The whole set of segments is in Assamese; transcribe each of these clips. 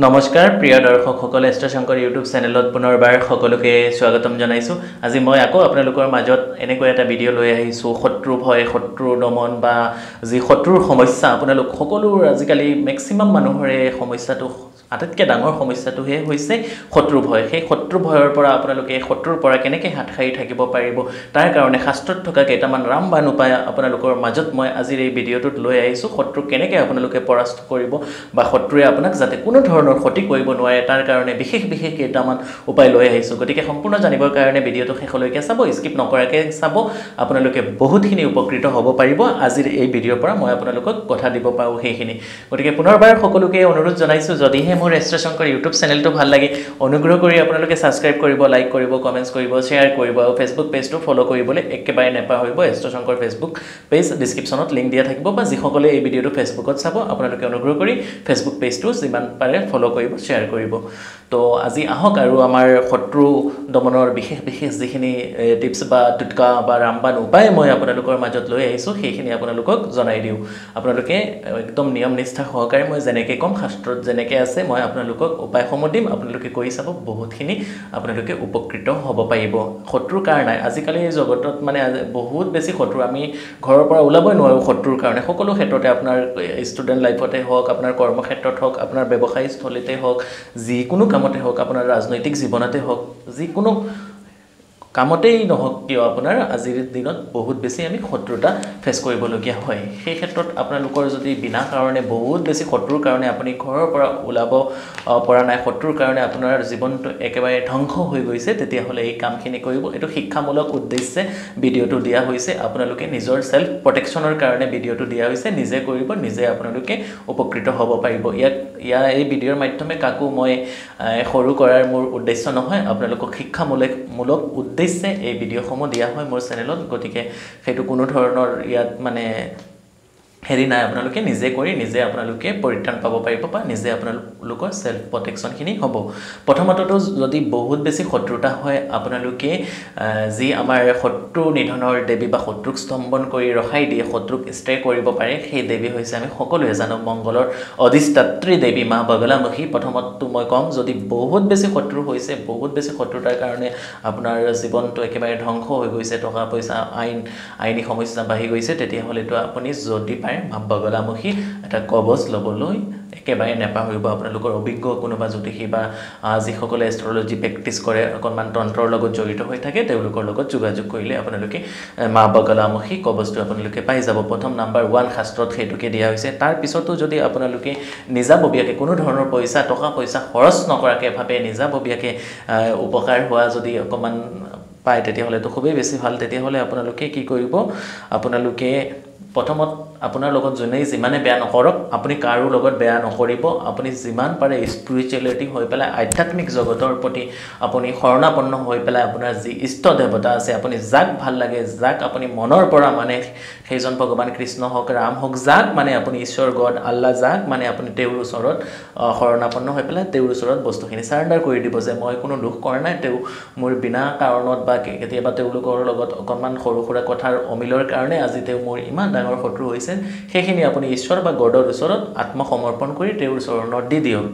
নমস্কাৰ প্ৰিয় দৰ্শকসকল এষ্ট্ৰশংকৰ ইউটিউব চেনেলত পুনৰবাৰ সকলোকে স্বাগতম জনাইছো আজি মই আকৌ আপোনালোকৰ মাজত এনেকৈ এটা ভিডিঅ' লৈ আহিছো শত্ৰু ভয় শত্ৰু দমন বা যি শত্ৰুৰ সমস্যা আপোনালোক সকলোৰ আজিকালি মেক্সিমাম মানুহৰে সমস্যাটো আটাইতকৈ ডাঙৰ সমস্যাটো হৈছে শত্ৰু ভয় সেই শত্ৰু ভয়ৰ পৰা আপোনালোকে শত্ৰুৰ পৰা কেনেকৈ হাত সাৰি থাকিব পাৰিব তাৰ কাৰণে শাস্ত্ৰত থকা কেইটামান ৰামবাণ উপায় আপোনালোকৰ মাজত মই আজিৰ এই ভিডিঅ'টোত লৈ আহিছো শত্ৰু কেনেকৈ আপোনালোকে পৰাস্ত কৰিব বা শত্ৰুৱে আপোনাক যাতে কোনো ধৰণৰ ক্ষতি কৰিব নোৱাৰে তাৰ কাৰণে বিশেষ কেইটামান উপায় লৈ আহিছো গতিকে সম্পূৰ্ণ জানিবৰ কাৰণে ভিডিঅ'টো শেষলৈকে চাব স্কিপ নকৰাকৈ চাব আপোনালোকে বহুতখিনি উপকৃত হ'ব পাৰিব আজিৰ এই ভিডিঅ'ৰ পৰা মই আপোনালোকক কথা দিব পাৰো সেইখিনি গতিকে পুনৰবাৰ সকলোকে অনুৰোধ জনাইছো যদিহে মোৰ এষ্ট্ৰশংকৰ ইউটিউব চেনেলটো ভাল লাগে অনুগ্ৰহ কৰি আপোনালোকে সাবস্ক্ৰাইব কৰিব লাইক কৰিব কমেন্টছ কৰিব শেয়াৰ কৰিব আৰু ফেসবুক পেজটো ফলো কৰিবলৈ একেবাৰে নেপাহৰিব এষ্ট্ৰশংকৰ ফেসবুক পেজ ডেসক্ৰিপচনত লিংক দিয়া থাকিব বা যিসকলে এই ভিডিঅ'টো ফেসবুকত চাব আপোনালোকে অনুগ্ৰহ কৰি ফেসবুক পেজটো যিমান পাৰে ফলো কৰিব শেয়াৰ কৰিব তো আজি আহক আৰু আমাৰ শত্ৰু দমনৰ বিশেষ যিখিনি টিপছ বা টুটকা বা ৰামবাণ উপায় মই আপোনালোকৰ মাজত লৈ আহিছো সেইখিনি আপোনালোকক জনাই দিও আপোনালোকে একদম নিয়ম নিষ্ঠা সহকাৰে মই যেনেকৈ কম শাস্ত্ৰত যেনেকৈ আছে মই আপোনালোকক উপায়সমূহ দিম আপোনালোকে কৰি চাব বহুতখিনি আপোনালোকে উপকৃত হ'ব পাৰিব শত্ৰুৰ কাৰণে আজিকালি এই জগতত মানে বহুত বেছি শত্ৰু আমি ঘৰৰ পৰা ওলাবই নোৱাৰো শত্ৰুৰ কাৰণে সকলো ক্ষেত্ৰতে আপোনাৰ ষ্টুডেন্ট লাইফতে হওক আপোনাৰ কৰ্মক্ষেত্ৰত হওক আপোনাৰ ব্যৱসায়ী স্থলীতে হওক যিকোনো কামতে হওক আপোনাৰ ৰাজনৈতিক জীৱনতে হওক যিকোনো কামতেই নহওক কিয় আপোনাৰ আজিৰ দিনত বহুত বেছি আমি শত্ৰুতা ফেস কৰিবলগীয়া হয় সেই ক্ষেত্ৰত আপোনালোকৰ যদি বিনা কাৰণে বহুত বেছি শত্ৰুৰ কাৰণে আপুনি ঘৰৰ পৰা ওলাব পৰা নাই শত্ৰুৰ কাৰণে আপোনাৰ জীৱনটো একেবাৰে ধ্বংস হৈ গৈছে তেতিয়া হলে এই কামখিনি কৰিব এটো শিক্ষামূলক উদ্দেশ্যে ভিডিঅ'টো দিয়া হৈছে আপোনালোকে নিজৰ সেলফ প্ৰটেকচনৰ কাৰণে ভিডিঅ'টো দিয়া হৈছে নিজে কৰিব নিজে আপোনালোকে উপকৃত হ'ব পাৰিব এই ভিডিঅ'ৰ মাধ্যমে কাকো মই সৰু কৰাৰ মোৰ উদ্দেশ্য নহয় আপোনালোকক শিক্ষামূলক উদ্দেশ্যে এই ভিডিঅ'সমূহ দিয়া হয় মোৰ চেনেলত গতিকে সেইটো কোনো ধৰণৰ ইয়াত মানে হেৰি নাই আপোনালোকে নিজে কৰি নিজে আপোনালোকে পৰিত্ৰাণ পাব পাৰিব বা নিজে আপোনালোকৰ সেলফ প্ৰটেকচন খিনি হ'ব প্ৰথমতটো যদি বহুত বেছি শত্ৰুতা হয় আপোনালোকে যি আমাৰ শত্ৰু নিধনৰ দেৱী বা শত্ৰুক স্তম্ভন কৰি ৰখাই দিয়ে শত্ৰুক ষ্টে কৰিব পাৰে সেই দেৱী হৈছে আমি সকলোৱে জানো মংগলৰ অধিষ্ঠাত্ৰী দেৱী মা বগলামুখী প্ৰথমতটো মই কম যদি বহুত বেছি শত্ৰু হৈছে বহুত বেছি শত্ৰুতাৰ কাৰণে আপোনাৰ জীৱনটো একেবাৰে ধ্বংস হৈ গৈছে টকা পইচা আইনী সমস্যা বাঢ়ি গৈছে তেতিয়া হলেতো আপুনি যদি মা বগলামুখী এটা কবচ লবলৈ একেবাৰে নেপাহৰিব আপোনালোকৰ অভিজ্ঞ কোনোবা জ্যোতিষী বা যিসকলে এষ্ট্ৰলজি প্ৰেক্টিছ কৰে অকণমান তন্ত্ৰৰ লগত জড়িত হৈ থাকে তেওঁলোকৰ লগত যোগাযোগ কৰিলে আপোনালোকে মা বগলামুখী কবচটো আপোনালোকে পাই যাব প্ৰথম নাম্বাৰ 1 শাস্ত্ৰত হেতুকে দিয়া হৈছে তাৰ পিছতো যদি আপোনালোকে নিজাববীয়াকে কোনো ধৰণৰ টকা পইচা খৰচ নকৰাকে ভাবে নিজাববীয়াকে উপকাৰ হোৱা যদি অকণমান পায় তেতিয়া হলে তো খুবেই বেছি ভাল তেতিয়া হলে আপোনালোকে কি কৰিব আপোনালোকে প্ৰথমত আপোনাৰ লগত জনেই যিমানে বেয়া নকৰক আপুনি কাৰো লগত বেয়া নকৰিব আপুনি যিমান পাৰে স্পিৰিচুৱেলিটি হৈ পেলাই আধ্যাত্মিক জগতৰ প্ৰতি আপুনি শৰণাপন্ন হৈ পেলাই আপোনাৰ যি ইষ্ট দেৱতা আছে আপুনি যাক ভাল লাগে যাক আপুনি মনৰ পৰা মানে সেইজন ভগৱান কৃষ্ণ হওক ৰাম হওক যাক মানে আপুনি ঈশ্বৰ গড আল্লাহ যাক মানে আপুনি তেওঁৰ ওচৰত শৰণাপন্ন হৈ পেলাই তেওঁৰ ওচৰত বস্তুখিনি সাৰেন্ডাৰ কৰি দিব যে মই কোনো দুখ কৰা নাই তেওঁ মোৰ বিনা কাৰণত বা কেতিয়াবা তেওঁলোকৰ লগত অকণমান সৰু সুৰা কথাৰ অমিলৰ কাৰণে আজি তেওঁ মোৰ ইমান ডাঙৰ শত্ৰু হৈছে সেইখিনি আপুনি ঈশ্বৰ বা গডৰ ওচৰত আত্মসমৰ্পণ কৰি তেওঁৰ চৰণত দি দিয়ক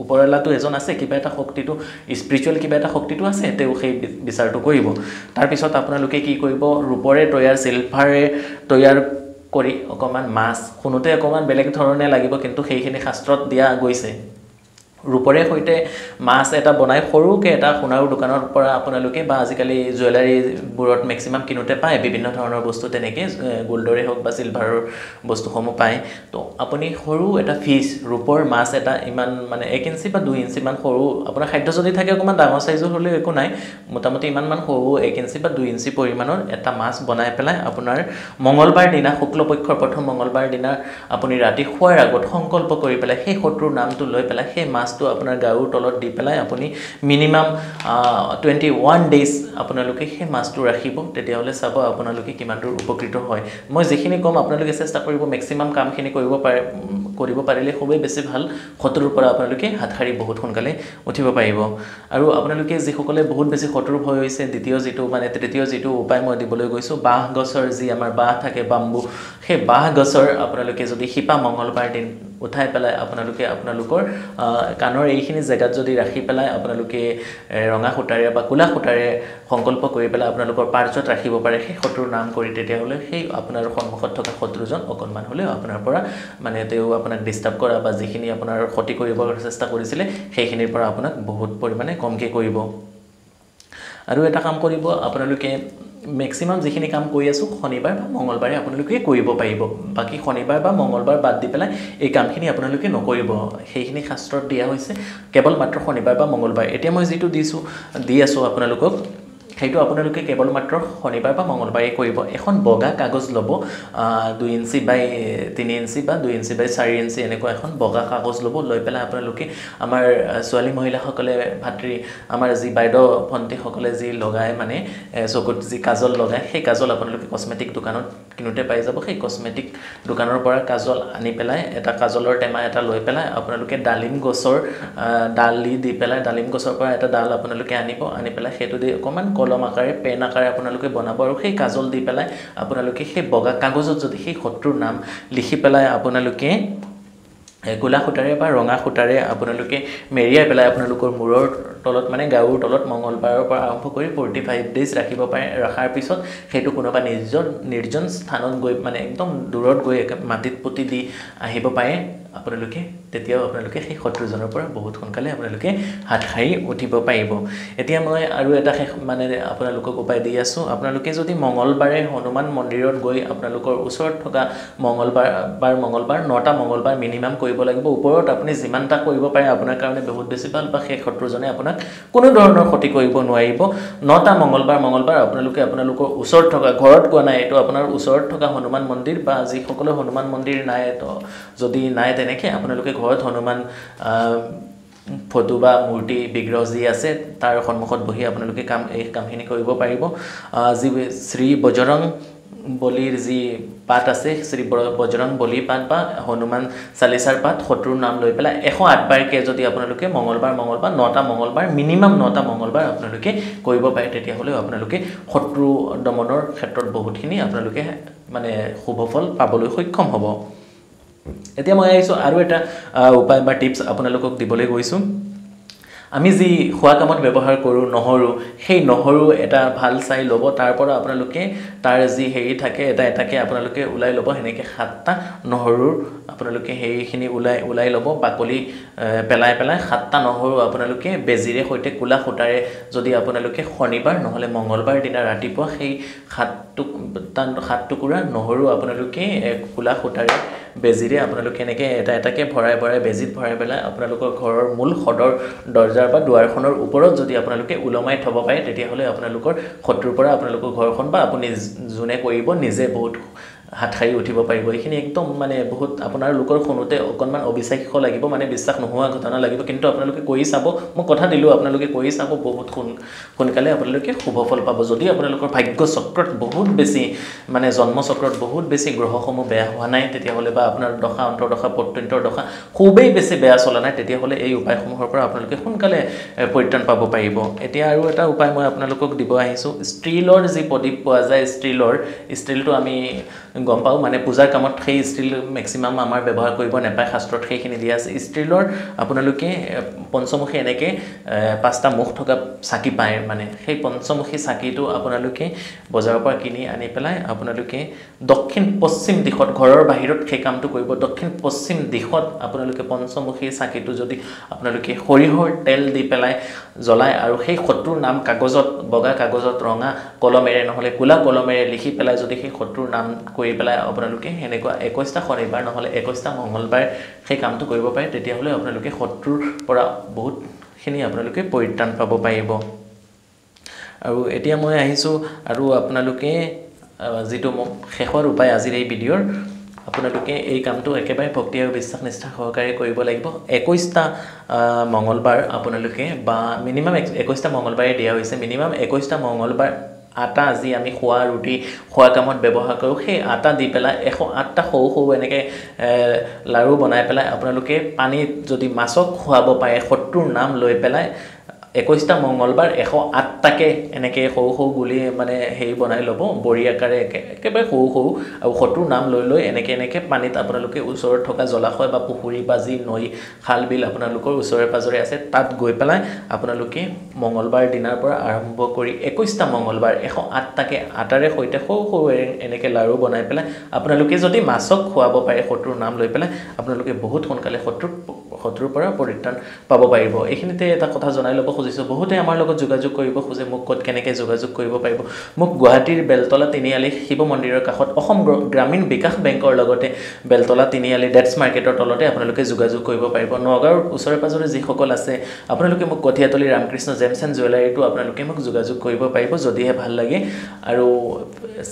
ওপৰলাটো এজন আছে কিবা এটা শক্তিটো স্পিৰিচুৱেল কিবা এটা শক্তিটো আছে তেওঁ সেই বিচাৰটো কৰিব তাৰ পিছত আপোনালোকে কি কৰিব ৰূপৰে তৈয়াৰ সিলভাৰে তৈয়াৰ কৰি অকমান মাছ শুনোতে অকমান বেলেগ ধৰণে লাগিব কিন্তু সেইখিনি শাস্ত্ৰত দিয়া গৈছে ৰূপৰে হৈতে মাছ এটা বনাই সৰুকে এটা সোণাৰ দোকানৰ পৰা আপোনালোকে বা আজিকালি জুৱেলাৰী বুৰত মেক্সিমাম কিনোতে পায় বিভিন্ন ধৰণৰ বস্তু তেনেকে গোল্ডৰে হওক বা সিলভাৰৰ বস্তুসমূহ পায় তো আপুনি সৰু এটা ফিশ ৰূপৰ মাছ এটা ইমান মানে 1 ইঞ্চি বা 2 ইঞ্চি মান সৰু আপোনাৰ খাদ্য যদি থাকে অকমান ডাঙৰ সাইজৰ হলে একো নাই মোটামুটি ইমান মান সৰু 1 ইঞ্চি বা 2 ইঞ্চি পৰিমাণৰ এটা মাছ বনাই পেলাই আপোনাৰ মঙ্গলবাৰ দিনা শুক্লপক্ষৰ প্ৰথম মঙ্গলবাৰ দিনা আপুনি ৰাতি খোৱাৰ আগত সংকল্প কৰি পেলাই সেই শত্ৰুৰ নামটো লৈ পেলাই সেই মাছ তো আপোনাৰ গাউৰ তলত দি পেলাই আপুনি মিনিমাম 21 ডেজ আপোনালোকে সেই মাছটো ৰাখিব তেতিয়া হলে চাব আপোনালোকে কিমান দূৰ উপকৃত হয় মই যেখিনি কম আপোনালোকে চেষ্টা কৰিব মেক্সিমাম কামখিনি কৰিব পাৰিলে খুবেই বেছি ভাল শত্ৰুৰ পৰা আপোনালোকে হাত সাৰি বহুত সোনকালে উঠিব পাৰিব আৰু আপোনালোকে যিসকলে বহুত বেছি শত্ৰু ভয় হৈছে তৃতীয় যিটো উপায় মই দিবলৈ গৈছো বাহ গছৰ যি আমাৰ বাহ থাকে বাম্বু সেই বাহ গছৰ আপোনালোকে যদি শিপা মঙ্গলবাৰ দিন উঠাই পেলাই আপোনালোকে আপোনালোকৰ কাণৰ এইখিনি জেগাত যদি ৰাখি পেলাই আপোনালোকে ৰঙা সূতাৰে বা কোলা সূতাৰে সংকল্প কৰি পেলাই আপোনালোকৰ পাৰ্চত ৰাখিব পাৰে সেই শত্ৰুৰ নাম কৰি তেতিয়াহ'লে সেই আপোনাৰ সন্মুখত থকা শত্ৰুজন অকণমান হ'লেও আপোনাৰ পৰা মানে তেওঁ আপোনাক ডিষ্টাৰ্ব কৰা বা যিখিনি আপোনাৰ ক্ষতি কৰিবৰ চেষ্টা কৰিছিলে সেইখিনিৰ পৰা আপোনাক বহুত পৰিমাণে কমকৈ কৰিব আৰু এটা কাম কৰিব আপোনালোকে ম্যাক্সিমাম যিখিনি কাম কৰি আছো শনিবাৰ বা মঙ্গলবাৰে আপোনালোকে কৰিব পাৰিব বাকি শনিবাৰ বা মঙ্গলবাৰ বাদ দি পেলাই এই কামখিনি আপোনালোকে নকৰিব সেইখিনি শাস্ত্ৰত দিয়া হৈছে কেৱল মাত্ৰ শনিবাৰ বা মঙ্গলবাৰ এতিয়া মই যেটো দি আছো আপোনালোকক সেইটো আপোনালোকে কেৱল মাত্ৰ শনিবাৰ বা মঙ্গলবাৰে কৰিব এখন বগা কাগজ ল'ব 2 ইঞ্চি বাই 3 ইঞ্চি বা 2 ইঞ্চি বাই 4 ইঞ্চি এনেকুৱা এখন বগা কাগজ ল'ব লৈ পেলাই আপোনালোকে আমাৰ ছোৱালী মহিলাসকলে ভাতৃ আমাৰ যি বাইদেউ ভণ্টি সকলে যি লগায় মানে চকুত যি কাজল লগায় সেই কাজল আপোনালোকে কসমেটিক দোকানত কিনোতে পাই যাব সেই কসমেটিক দোকানৰ পৰা কাজল আনি পেলাই এটা কাজলৰ টেমা এটা লৈ পেলাই আপোনালোকে ডালিম গছৰ ডালি দি পেলাই ডালিম গছৰ পৰা এটা ডাল আপোনালোকে আনি পেলাই হেতু দি অকমান কলম আকাৰে পেন আকাৰে আপোনালোকে বনাব আৰু সেই কাজল দি পেলাই আপোনালোকে সেই বগা কাগজত যদি সেই শত্ৰুৰ নাম লিখি পেলাই আপোনালোকে কোলা সূতাৰে বা ৰঙা সূতাৰে আপোনালোকে মেৰিয়াই পেলাই আপোনালোকৰ মূৰৰ তলত মানে গাউৰ তলত মঙ্গলবাৰৰ পৰা আৰম্ভ কৰি 45 ডেজ ৰাখিব পাৰে ৰাখাৰ পিছত হেতু কোনোবা নিৰ্জন স্থানত গৈ মানে একদম দূৰত গৈ মাটিত পুতি দি আহিব পাৰে আপোনালোকে তেতিয়াও আপোনালোকে সেই শত্ৰুজনৰ পৰা বহুত সোনকালে আপোনালোকে হাত খাই উঠিব পাৰিব এতিয়া মই আৰু এটা মানে আপোনালোকক উপায় দি আছো আপোনালোকে যদি মঙ্গলবাৰে হনুমান মন্দিৰত গৈ আপোনালোকৰ ওচৰত থকা মঙ্গলবাৰ 9টা মঙ্গলবাৰ মিনিমাম কৰিব লাগিব ওপৰত আপুনি যিমানটা কৰিব পাৰে আপোনাৰ কাৰণে বহুত বেছি ভাল বা সেই শত্ৰুজনে আপোনাক কোনো ধৰণৰ ক্ষতি কৰিব নোৱাৰিব 9টা মঙ্গলবাৰ আপোনালোকে আপোনালোকৰ ওচৰত থকা ঘৰত কোৱা নাই এটো আপোনাৰ ওচৰত থকা হনুমান মন্দিৰ বা যি সকলো হনুমান মন্দিৰ নাই তো যদি নাই তেনেকে আপোনালোকে ঘৰত হনুমান ফটো বা মূৰ্তি বিগ্ৰহ যি আছে তাৰ সন্মুখত বহি আপোনালোকে এই কামখিনি কৰিব পাৰিব যি শ্ৰী বজৰং বলিৰ যি পাত আছে শ্ৰী বজৰং বলি পাত বা হনুমান চালিসাৰ পাত শত্ৰুৰ নাম লৈ পেলাই 108 বাৰকে যদি আপোনালোকে মঙ্গলবাৰ 9টা মঙ্গলবাৰ মিনিমাম 9টা মঙ্গলবাৰ আপোনালোকে কৰিব পাৰে তেতিয়া হলে আপোনালোকে শত্ৰু দমনৰ ক্ষেত্ৰত বহুতখিনি আপোনালোকে মানে শুভফল পাবলৈ সক্ষম হ'ব এতিয়া মই আইছো আৰু এটা উপায় বা টিপস আপোনালোকক দিবলৈ গৈছো আমি যি খোৱা কামত ব্যৱহাৰ কৰো নহৰু সেই নহৰু এটা ভাল চাই লব তাৰ পৰা আপোনালোকে তাৰ যি হেৰি থাকে এটাকে আপোনালোকে উলাই লব হেনেকে 7টা নহৰুৰ আপোনালোকে হেৰিখিনি উলাই লব বাকলি পেলাই 7টা নহৰু আপোনালোকে বেজিৰে হৈতে কুলা খুটাৰে যদি আপোনালোকে শনিবাৰ নহলে মঙ্গলবাৰ দিনা ৰাতিপুৱা সেই 7 টুকুৰা নহৰু আপোনালোকে কুলা খুটাৰে বেজিৰে আপোনালোকে এনেকে এটাকে ভৰাই বেজিত ভৰাই পেলাই আপোনালোকৰ ঘৰৰ মূল সদৰ দৰ্জাৰ বা দুৱাৰখনৰ ওপৰত যদি আপোনালোকে উলমাই থব পাৰে তেতিয়া হলে আপোনালোকৰ শত্ৰুৰ পৰা আপোনালোকৰ ঘৰখন বা আপুনি জুনে কৰিব নিজে বহুত হাত খাই উঠিব পাৰিব এইখিনি একদম মানে বহুত আপোনাৰ লোকৰ শুনোতে অকনমান অবিশ্বাস্য লাগিব মানে বিশ্বাস নোহোৱা ঘটনা লাগিব কিন্তু আপোনালোকে কৰি চাব মই কথা দিলো আপোনালোকে কৰি চাব বহুত সোনকালে আপোনালোকে শুভফল পাব যদি আপোনালোকৰ ভাগ্য চক্ৰত বহুত বেছি মানে জন্ম চক্ৰত বহুত বেছি গ্ৰহসমূহ বেয়া হোৱা নাই তেতিয়া হলে বা আপোনাৰ দশা অন্তৰদশা পত্যন্তৰ দশা খুবেই বেছি বেয়া চলা নাই তেতিয়া হলে এই উপায়সমূহৰ পৰা আপোনালোকে সোনকালে পৰিত্ৰাণ পাব পাৰিব এতিয়া আৰু এটা উপায় মই আপোনালোকক দিব আহিছো ষ্টীলৰ যি প্ৰদীপ পোৱা যায় ষ্টীলটো আমি গম পাও মানে পূজাৰ কামত সেই ষ্টীল ম্যাক্সিমাম আমাৰ ব্যৱহাৰ কৰিব নেপায় শাস্ত্ৰত সেইখিনি দিয়া আছে ষ্টীলৰ আপোনালোকে পঞ্চমুখী এনেকে 5টা মুখ থকা চাকি পায় মানে সেই পঞ্চমুখী চাকিটো আপোনালোকে বজাৰৰ পৰা কিনি আনি পেলাই আপোনালোকে দক্ষিণ পশ্চিম দিশত ঘৰৰ বাহিৰত সেই কামটো কৰিব দক্ষিণ পশ্চিম দিশত আপোনালোকে পঞ্চমুখী চাকিটো যদি আপোনালোকে সৰিহৰ তেল দি পেলাই জ্বলাই আৰু সেই শত্ৰুৰ নাম কাগজত বগা কাগজত ৰঙা কলমেৰে নহলে কুলা কলমেৰে লিখি পেলাই যদি সেই শত্ৰুৰ নাম কৰি পেলাই আপোনালোকে হেনেকুৱা 21টা শনিবাৰ নহলে 21টা মঙ্গলবাৰ সেই কামটো কৰিব পাৰে তেতিয়া হলে আপোনালোকে শত্ৰুৰ পৰা বহুত খিনি আপোনালোকে পৰিত্ৰাণ পাব পাৰিব আৰু এতিয়া মই আহিছো আৰু আপোনালোকে যেটো শেষৰ উপায় আজিৰ এই ভিডিওৰ আপোনালোকে এই কামটো একেবাৰে ভক্তি আৰু বিশ্বাস নিষ্ঠা সহকাৰে কৰিব লাগিব 21টা মঙ্গলবাৰ আপোনালোকে বা মিনিমাম 21টা মঙ্গলবাৰে দিয়া হৈছে মিনিমাম 21টা মঙ্গলবাৰ আটা আজি আমি খোৱা ৰুটি খোৱা কামত ব্যৱহাৰ কৰো সেই আটা দি পেলাই 108টা সৌ এনেকে লাৰু বনাই পেলাই আপোনালোকে পানীত যদি মাছক খুৱাব পাৰে শত্ৰুৰ নাম লৈ পেলাই 21টা মঙ্গলবাৰ 108টাকে এনেকৈ সৰু সৰু গুলি মানে হেৰি বনাই ল'ব বৰি আকাৰে একেবাৰে সৰু সৰু আৰু শত্ৰুৰ নাম লৈ লৈ এনেকৈ পানীত আপোনালোকে ওচৰত থকা জলাশয় বা পুখুৰী বা যি নৈ খাল বিল আপোনালোকৰ ওচৰে পাজৰে আছে তাত গৈ পেলাই আপোনালোকে মঙ্গলবাৰ দিনাৰ পৰা আৰম্ভ কৰি 21টা মঙ্গলবাৰ 108টাকে আটাৰে সৈতে সৰু সৰু এনেকৈ লাৰু বনাই পেলাই আপোনালোকে যদি মাছক খুৱাব পাৰে শত্ৰুৰ নাম লৈ পেলাই আপোনালোকে বহুত সোনকালে শত্ৰুৰ পৰা পৰিত্ৰাণ পাব পাৰিব এইখিনিতে এটা কথা জনাই ল'ব খুজিছোঁ বহুতে আমাৰ লগত যোগাযোগ কৰিব খোজে মোক ক'ত কেনেকৈ যোগাযোগ কৰিব পাৰিব মোক গুৱাহাটীৰ বেলতলা তিনিআলি শিৱ মন্দিৰৰ কাষত অসম গ্ৰামীণ বিকাশ বেংকৰ লগতে বেলতলা তিনিআলি ডেটছ মাৰ্কেটৰ তলতে আপোনালোকে যোগাযোগ কৰিব পাৰিব নগাঁৱৰ ওচৰে পাজৰে যিসকল আছে আপোনালোকে মোক কঠিয়াতলী ৰামকৃষ্ণ জেমছ এণ্ড জুৱেলাৰীটো আপোনালোকে মোক যোগাযোগ কৰিব পাৰিব যদিহে ভাল লাগে আৰু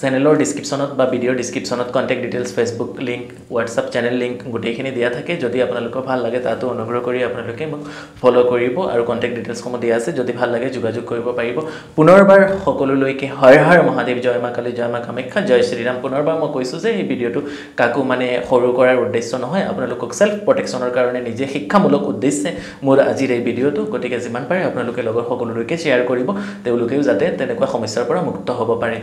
চেনেলৰ ডিছক্ৰিপশ্যনত বা ভিডিঅ'ৰ ডিছক্ৰিপশ্যনত contact details Facebook link WhatsApp channel link গোটেইখিনি দিয়া থাকে যদি আপোনালোকৰ ভাল লাগে তাতো অনুগ্ৰহ কৰি আপোনালোকে মোক ফ'ল' কৰিব আৰু কণ্টেক্ট ডিটেইলছসমূহ দিয়া আছে যদি ভাল লাগে যোগাযোগ কৰিব পাৰিব পুনৰবাৰ সকলোলৈকে হৰ হৰ মহাদেৱ জয় মা কালী জয় মা কামাখ্যা জয় শ্ৰীৰাম পুনৰবাৰ মই কৈছোঁ যে এই ভিডিঅ'টো কাকো মানে সৰু কৰাৰ উদ্দেশ্য নহয় আপোনালোকক ছেল্ফ প্ৰটেকশ্যনৰ কাৰণে নিজে শিক্ষামূলক উদ্দেশ্যে মোৰ আজিৰ এই ভিডিঅ'টো গতিকে যিমান পাৰে আপোনালোকে লগৰ সকলোলৈকে শ্বেয়াৰ কৰিব তেওঁলোকেও যাতে তেনেকুৱা সমস্যাৰ পৰা মুক্ত হ'ব পাৰে